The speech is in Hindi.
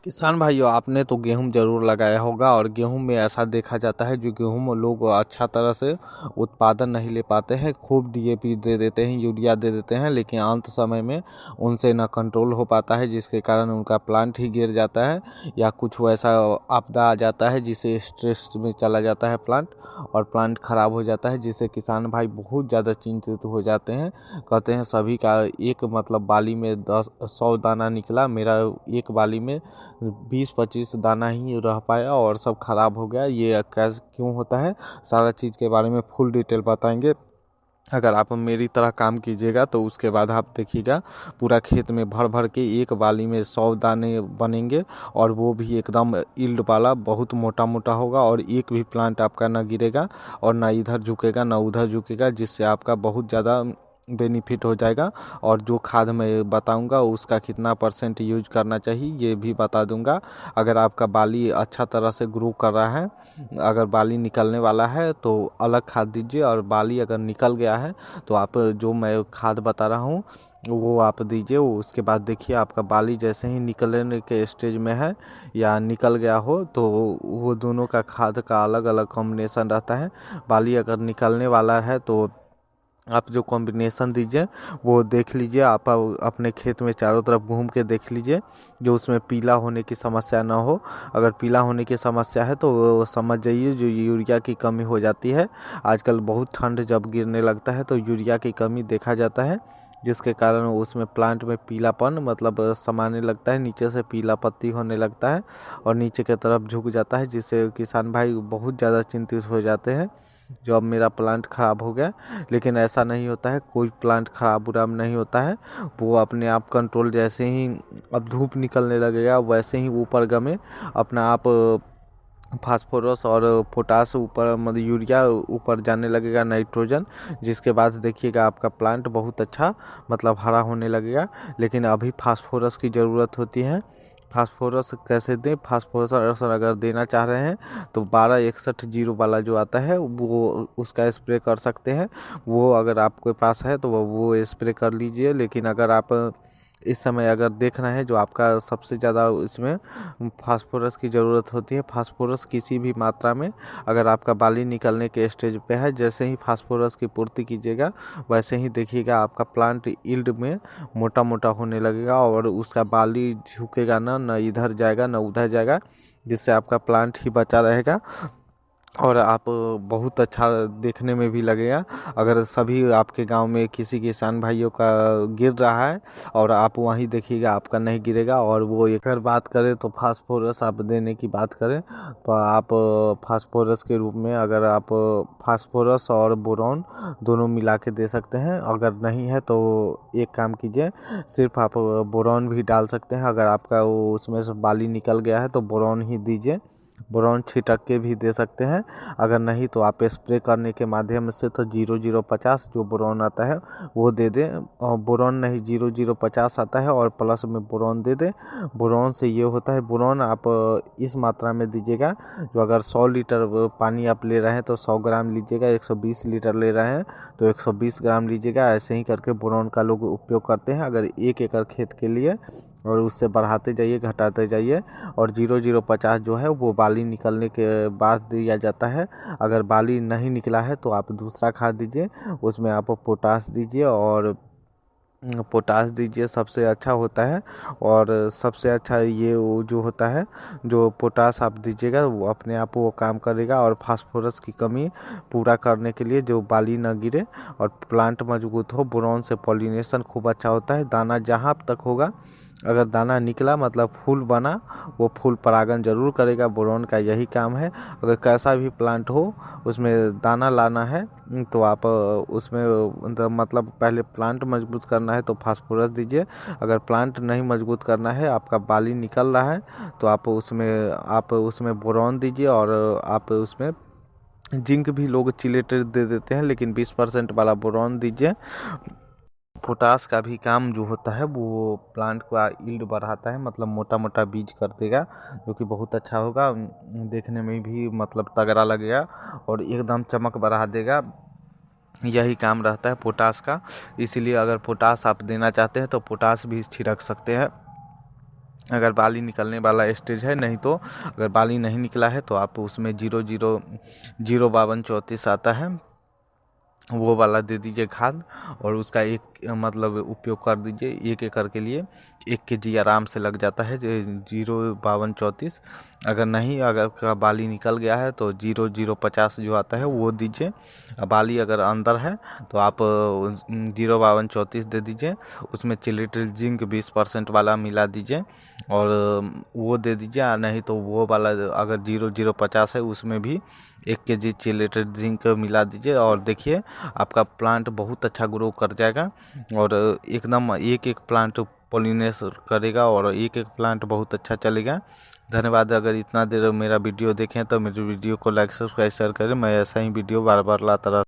किसान भाइयों, आपने तो गेहूं जरूर लगाया होगा और गेहूं में ऐसा देखा जाता है जो गेहूं लोग अच्छा तरह से उत्पादन नहीं ले पाते हैं। खूब डीएपी दे देते हैं, यूरिया दे देते हैं, लेकिन अंत समय में उनसे न कंट्रोल हो पाता है, जिसके कारण उनका प्लांट ही गिर जाता है या कुछ वैसा आपदा आ जाता है जिससे स्ट्रेस में चला जाता है प्लांट और प्लांट खराब हो जाता है, जिससे किसान भाई बहुत ज़्यादा चिंतित हो जाते हैं। कहते हैं सभी का एक मतलब बाली में 100 दाना निकला, मेरा एक बाली में 20-25 दाना ही रह पाया और सब खराब हो गया। ये कैसे क्यों होता है, सारा चीज़ के बारे में फुल डिटेल बताएंगे। अगर आप मेरी तरह काम कीजिएगा तो उसके बाद आप देखिएगा पूरा खेत में भर भर के एक बाली में 100 दाने बनेंगे और वो भी एकदम ईल्ड वाला बहुत मोटा मोटा होगा और एक भी प्लांट आपका ना गिरेगा और ना इधर झुकेगा ना उधर झुकेगा, जिससे आपका बहुत ज़्यादा बेनिफिट हो जाएगा। और जो खाद मैं बताऊंगा उसका कितना % यूज करना चाहिए ये भी बता दूंगा। अगर आपका बाली अच्छा तरह से ग्रो कर रहा है, अगर बाली निकलने वाला है तो अलग खाद दीजिए, और बाली अगर निकल गया है तो आप जो मैं खाद बता रहा हूँ वो आप दीजिए। उसके बाद देखिए आपका बाली जैसे ही निकलने के स्टेज में है या निकल गया हो तो वो दोनों का खाद का अलग अलग कॉम्बिनेशन रहता है। बाली अगर निकलने वाला है तो आप जो कॉम्बिनेशन दीजिए वो देख लीजिए, आप अपने खेत में चारों तरफ घूम के देख लीजिए जो उसमें पीला होने की समस्या ना हो। अगर पीला होने की समस्या है तो वो समझ जाइए जो यूरिया की कमी हो जाती है। आजकल बहुत ठंड जब गिरने लगता है तो यूरिया की कमी देखा जाता है, जिसके कारण उसमें प्लांट में पीलापन मतलब समाने लगता है, नीचे से पीला पत्ती होने लगता है और नीचे की तरफ झुक जाता है, जिससे किसान भाई बहुत ज़्यादा चिंतित हो जाते हैं जो अब मेरा प्लांट ख़राब हो गया। लेकिन ऐसा नहीं होता है, कोई प्लांट ख़राब उराब नहीं होता है, वो अपने आप कंट्रोल। जैसे ही अब धूप निकलने लगेगा वैसे ही ऊपर गमे अपना आप फास्फोरस और पोटास ऊपर मतलब यूरिया ऊपर जाने लगेगा, नाइट्रोजन, जिसके बाद देखिएगा आपका प्लांट बहुत अच्छा मतलब हरा होने लगेगा। लेकिन अभी फास्फोरस की ज़रूरत होती है। फास्फोरस कैसे दें, फास्फोरस अगर देना चाह रहे हैं तो 12-61-0 वाला जो आता है वो उसका स्प्रे कर सकते हैं। वो अगर आपके पास है तो वो स्प्रे कर लीजिए। लेकिन अगर आप इस समय अगर देख रहे हैं जो आपका सबसे ज़्यादा इसमें फास्फोरस की ज़रूरत होती है, फास्फोरस किसी भी मात्रा में अगर आपका बाली निकलने के स्टेज पे है, जैसे ही फास्फोरस की पूर्ति कीजिएगा वैसे ही देखिएगा आपका प्लांट यील्ड में मोटा मोटा होने लगेगा और उसका बाली झुकेगा ना, न इधर जाएगा न उधर जाएगा, जिससे आपका प्लांट ही बचा रहेगा और आप बहुत अच्छा देखने में भी लगेगा। अगर सभी आपके गांव में किसी किसान भाइयों का गिर रहा है और आप वहीं देखिएगा आपका नहीं गिरेगा। और वो एक अगर बात करें तो फास्फोरस आप देने की बात करें तो आप फास्फोरस के रूप में अगर आप फास्फोरस और बोरॉन दोनों मिला के दे सकते हैं। अगर नहीं है तो एक काम कीजिए, सिर्फ आप बोरॉन भी डाल सकते हैं। अगर आपका वो उसमें से बाली निकल गया है तो बोरॉन ही दीजिए, बोरॉन छिटक के भी दे सकते हैं। अगर नहीं तो आप स्प्रे करने के माध्यम से तो 0050 जो बोरॉन आता है वो दे दें, और बोरॉन नहीं 0050 आता है और प्लस में बोरॉन दे दें। बोरॉन से ये होता है, बोरॉन आप इस मात्रा में दीजिएगा जो अगर 100 लीटर पानी आप ले रहे हैं तो 100 ग्राम लीजिएगा, 120 लीटर ले रहे हैं तो 120 ग्राम लीजिएगा। ऐसे ही करके बोरॉन का लोग उपयोग करते हैं अगर 1 एकड़ खेत के लिए, और उससे बढ़ाते जाइए घटाते जाइए। और 0050 जो है वो बाली निकलने के बाद दिया जाता है। अगर बाली नहीं निकला है तो आप दूसरा खाद दीजिए, उसमें आप पोटास दीजिए और पोटास दीजिए, सबसे अच्छा होता है। और सबसे अच्छा ये वो जो होता है, जो पोटास आप दीजिएगा वो अपने आप वो काम करेगा और फास्फोरस की कमी पूरा करने के लिए जो बाली ना गिरे और प्लांट मजबूत हो। बोरॉन से पॉलिनेशन खूब अच्छा होता है। दाना जहाँ तक होगा, अगर दाना निकला मतलब फूल बना, वो फूल परागण जरूर करेगा, बोरॉन का यही काम है। अगर कैसा भी प्लांट हो उसमें दाना लाना है तो आप उसमें मतलब पहले प्लांट मजबूत करना है तो फास्फोरस दीजिए। अगर प्लांट नहीं मजबूत करना है, आपका बाली निकल रहा है तो आप उसमें बोरॉन दीजिए। और आप उसमें जिंक भी लोग चिलेटेड दे देते हैं, लेकिन 20% वाला बोरॉन दीजिए। पोटास का भी काम जो होता है वो प्लांट का यील्ड बढ़ाता है, मतलब मोटा मोटा बीज कर देगा, जो कि बहुत अच्छा होगा, देखने में भी मतलब तगड़ा लगेगा और एकदम चमक बढ़ा देगा। यही काम रहता है पोटास का। इसीलिए अगर पोटास आप देना चाहते हैं तो पोटास भी छिड़क सकते हैं। अगर बाली निकलने वाला स्टेज है। नहीं तो अगर बाली नहीं निकला है तो आप उसमें 0,0,0,52,34 आता है, वो वाला दे दीजिए खाद। और उसका एक मतलब उपयोग कर दीजिए 1 एकड़ के लिए। 1 kg आराम से लग जाता है। 0,52,34 अगर नहीं, अगर का बाली निकल गया है तो 0,0,50 जो आता है वो दीजिए। बाली अगर अंदर है तो आप 0,52,34 दे दीजिए। उसमें चिलिट्रिल जिंक 20% वाला मिला दीजिए और वो दे दीजिए। नहीं तो वो वाला अगर 0,0,50 है उसमें भी 1 kg चिलिट्रिल जिंक मिला दीजिए। और देखिए आपका प्लांट बहुत अच्छा ग्रो कर जाएगा और एकदम एक प्लांट पॉलिनेस करेगा और एक प्लांट बहुत अच्छा चलेगा। धन्यवाद। अगर इतना देर मेरा वीडियो देखें तो मेरे वीडियो को लाइक सब्सक्राइब शेयर करें। मैं ऐसा ही वीडियो बार बार लाता रहता हूं।